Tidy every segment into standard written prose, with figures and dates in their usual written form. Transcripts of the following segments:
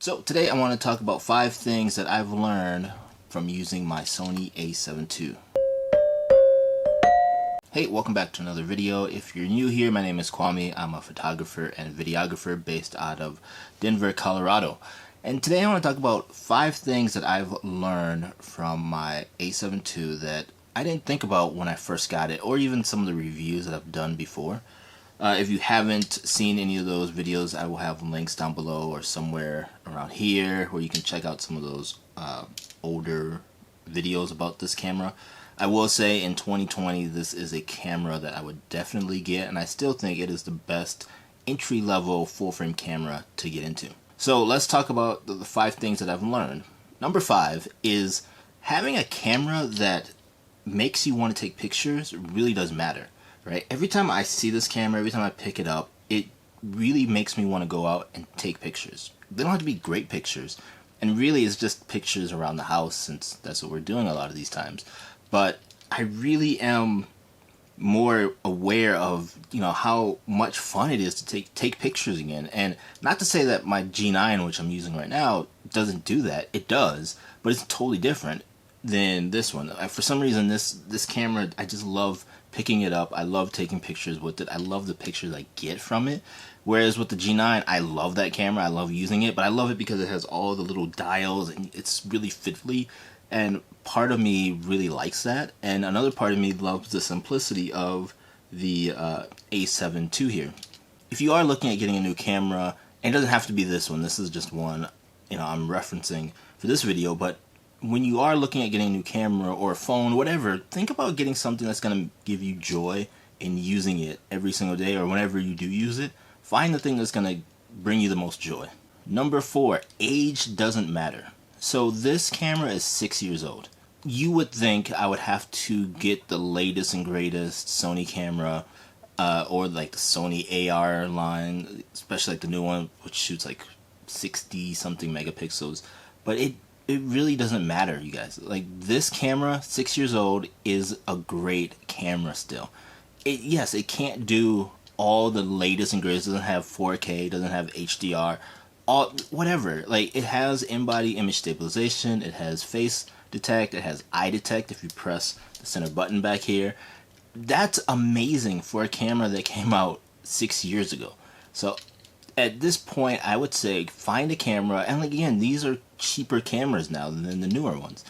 So today I want to talk about 5 things that I've learned from using my Sony A7 II. Hey, welcome back to another video. If you're new here, my name is Kwame. I'm a photographer and videographer based out of Denver, Colorado. And today I want to talk about 5 things that I've learned from my A7 II that I didn't think about when I first got it, or even some of the reviews that I've done before. If you haven't seen any of those videos, I will have links down below or somewhere around here where you can check out some of those older videos about this camera. I will say in 2020 this is a camera that I would definitely get, and I still think it is the best entry-level full-frame camera to get into. So let's talk about the 5 things that I've learned. Number 5 is having a camera that makes you want to take pictures really does matter. Right? Every time I see this camera, every time I pick it up, it really makes me want to go out and take pictures. They don't have to be great pictures, and really it's just pictures around the house, since that's what we're doing a lot of these times. But I really am more aware of, how much fun it is to take pictures again. And not to say that my G9, which I'm using right now, doesn't do that. It does, but it's totally different than this one. For some reason, this camera, I just love picking it up. I love taking pictures with it. I love the pictures I get from it. Whereas with the G9, I love that camera. I love using it, but I love it because it has all the little dials and it's really fiddly. And part of me really likes that, and another part of me loves the simplicity of the A7 II here. If you are looking at getting a new camera, and it doesn't have to be this one. This is just one I'm referencing for this video, but when you are looking at getting a new camera or a phone, whatever, think about getting something that's going to give you joy in using it every single day, or whenever you do use it. Find the thing that's going to bring you the most joy. Number 4, age doesn't matter. So this camera is 6 years old. You would think I would have to get the latest and greatest Sony camera, or like the Sony AR line, especially like the new one, which shoots like 60 something megapixels. But it really doesn't matter, you guys. Like, this camera, 6 years old, is a great camera still. Yes, it can't do all the latest and greatest. It doesn't have 4K, doesn't have HDR, whatever. Like, it has in-body image stabilization, it has face detect, it has eye detect if you press the center button back here. That's amazing for a camera that came out 6 years ago. So at this point, I would say find a camera, and again, these are cheaper cameras now than the newer ones.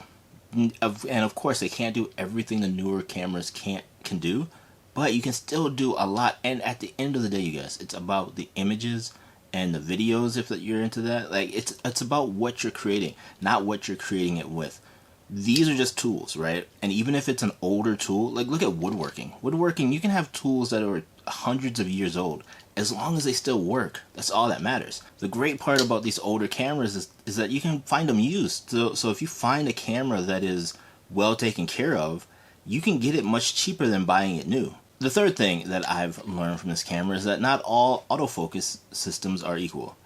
And of course, they can't do everything the newer cameras can do, but you can still do a lot. And at the end of the day, you guys, it's about the images and the videos, if you're into that. Like, it's about what you're creating, not what you're creating it with. These are just tools, right? And even if it's an older tool, like look at woodworking. Woodworking, you can have tools that are hundreds of years old. As long as they still work, that's all that matters. The great part about these older cameras is that you can find them used. So if you find a camera that is well taken care of, you can get it much cheaper than buying it new. The third thing that I've learned from this camera is that not all autofocus systems are equal.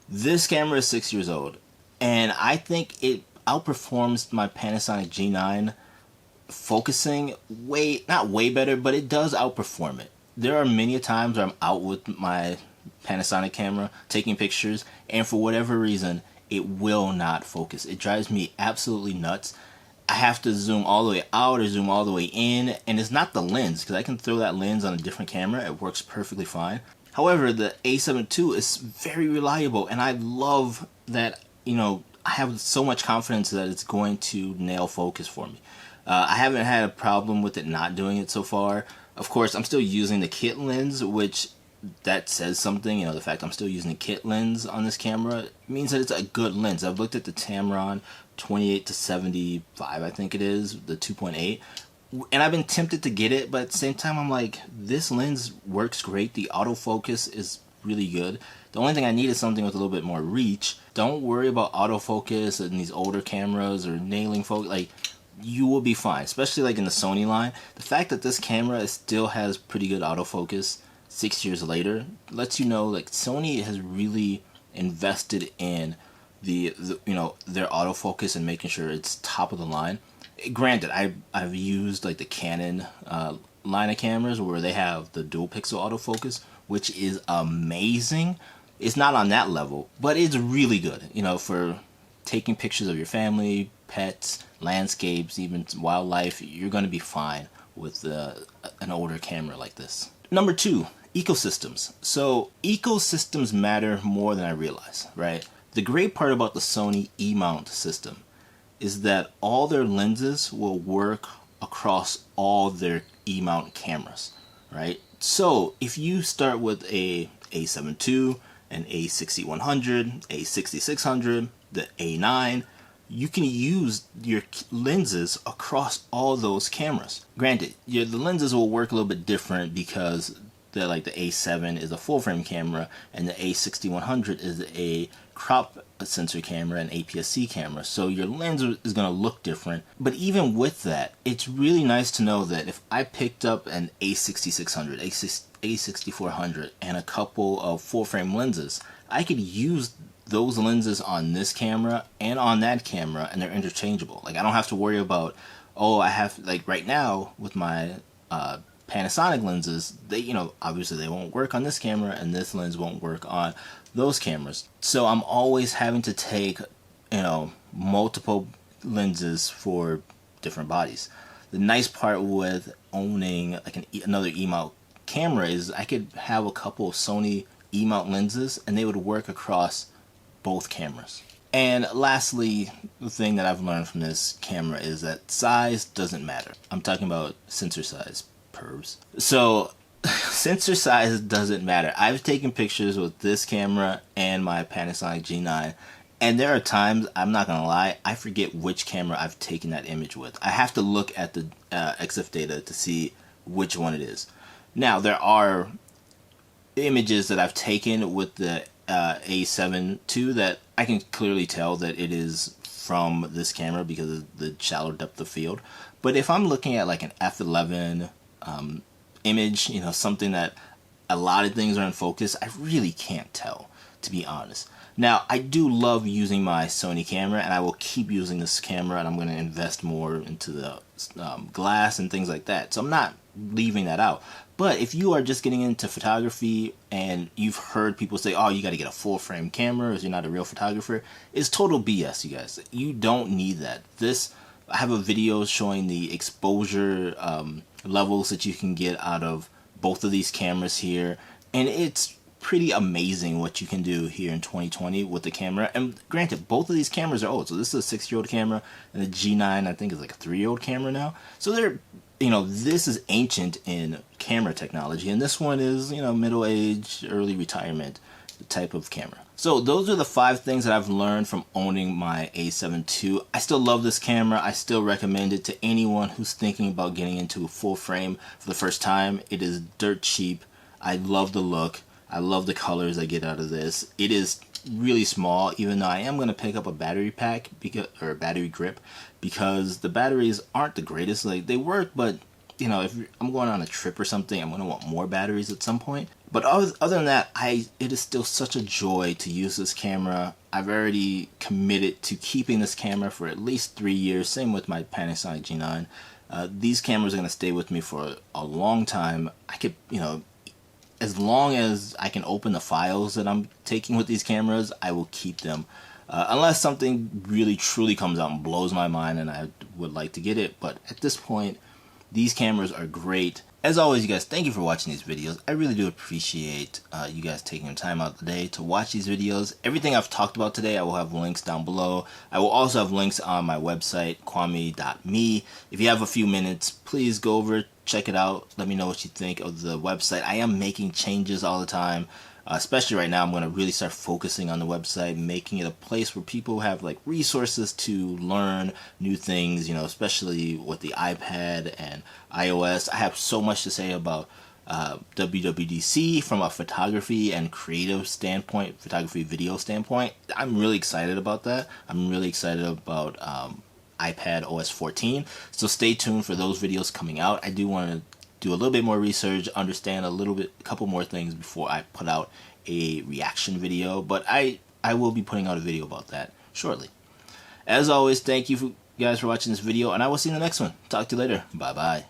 This camera is 6 years old, and I think it outperforms my Panasonic G9 focusing not way better, but it does outperform it. There are many times where I'm out with my Panasonic camera taking pictures, and for whatever reason, it will not focus. It drives me absolutely nuts. I have to zoom all the way out or zoom all the way in, and it's not the lens, because I can throw that lens on a different camera. It works perfectly fine. However, the A7 II is very reliable, and I love that, I have so much confidence that it's going to nail focus for me. I haven't had a problem with it not doing it so far. Of course, I'm still using the kit lens, which that says something. The fact I'm still using the kit lens on this camera means that it's a good lens. I've looked at the Tamron 28-75, I think it is, the 2.8, and I've been tempted to get it, but at the same time, I'm like, this lens works great. The autofocus is really good. The only thing I need is something with a little bit more reach. Don't worry about autofocus in these older cameras or nailing focus. Like, you will be fine, especially like in the Sony line. The fact that this camera still has pretty good autofocus 6 years later lets you know, like, Sony has really invested in their autofocus and making sure it's top of the line. Granted, I've used like the Canon line of cameras where they have the dual pixel autofocus, which is amazing, It's not on that level, but it's really good, you know, for taking pictures of your family, pets, landscapes, even wildlife. You're going to be fine with an older camera like this. Number 2, ecosystems. So ecosystems matter more than I realize, right? The great part about the Sony E-mount system is that all their lenses will work across all their E-mount cameras, right? So if you start with a A7 II, an A6100, A6600, the A9, you can use your lenses across all those cameras. Granted, the lenses will work a little bit different because like the A7 is a full frame camera and the A6100 is a crop sensor camera and APS-C camera, so your lens is going to look different. But even with that, it's really nice to know that if I picked up an A6600, A6400 and a couple of full frame lenses, I could use those lenses on this camera and on that camera, and they're interchangeable. Like, I don't have to worry about, oh, I have, like right now with my Panasonic lenses, they, you know, obviously they won't work on this camera and this lens won't work on those cameras. So I'm always having to take, you know, multiple lenses for different bodies. The nice part with owning like another E-mount camera is I could have a couple of Sony E-mount lenses and they would work across both cameras. And lastly, the thing that I've learned from this camera is that size doesn't matter. I'm talking about sensor size, pervs. So sensor size doesn't matter. I've taken pictures with this camera and my Panasonic G9, and there are times, I'm not gonna lie, I forget which camera I've taken that image with. I have to look at the EXIF data to see which one it is. Now, there are images that I've taken with the A7 II that I can clearly tell that it is from this camera because of the shallow depth of field. But if I'm looking at like an f11 image, you know, something that a lot of things are in focus, I really can't tell, to be honest. Now, I do love using my Sony camera, and I will keep using this camera, and I'm going to invest more into the glass and things like that. So I'm not leaving that out. But if you are just getting into photography and you've heard people say, oh, you got to get a full frame camera if you're not a real photographer, it's total BS, you guys. You don't need that. I have a video showing the exposure levels that you can get out of both of these cameras here, and it's pretty amazing what you can do here in 2020 with the camera. And granted, both of these cameras are old. So this is a 6-year-old camera, and the G9 I think is like a 3-year-old camera now. So they're, you know, this is ancient in camera technology, and this one is, you know, middle age, early retirement type of camera. So those are the 5 things that I've learned from owning my A7 II. I still love this camera. I still recommend it to anyone who's thinking about getting into a full frame for the first time. It is dirt cheap. I love the look. I love the colors I get out of this. It is really small, even though I am going to pick up a battery pack or a battery grip, because the batteries aren't the greatest. Like, they work, but you know, if I'm going on a trip or something, I'm going to want more batteries at some point. But other than that, it is still such a joy to use this camera. I've already committed to keeping this camera for at least 3 years. Same with my Panasonic G9. These cameras are going to stay with me for a long time. I could, you know, as long as I can open the files that I'm taking with these cameras, I will keep them. Unless something really truly comes out and blows my mind and I would like to get it. But at this point, these cameras are great. As always, you guys, thank you for watching these videos. I really do appreciate you guys taking the time out today to watch these videos. Everything I've talked about today, I will have links down below. I will also have links on my website, kwame.me. If you have a few minutes, please go over, check it out. Let me know what you think of the website. I am making changes all the time. Especially right now, I'm going to really start focusing on the website, making it a place where people have like resources to learn new things, you know, especially with the iPad and iOS. I have so much to say about WWDC from a photography and creative standpoint, photography video standpoint. I'm really excited about that. I'm really excited about iPad OS 14. So stay tuned for those videos coming out. I do want to do a little bit more research, understand a couple more things before I put out a reaction video, but I will be putting out a video about that shortly. As always, thank you guys for watching this video, and I will see you in the next one. Talk to you later. Bye bye.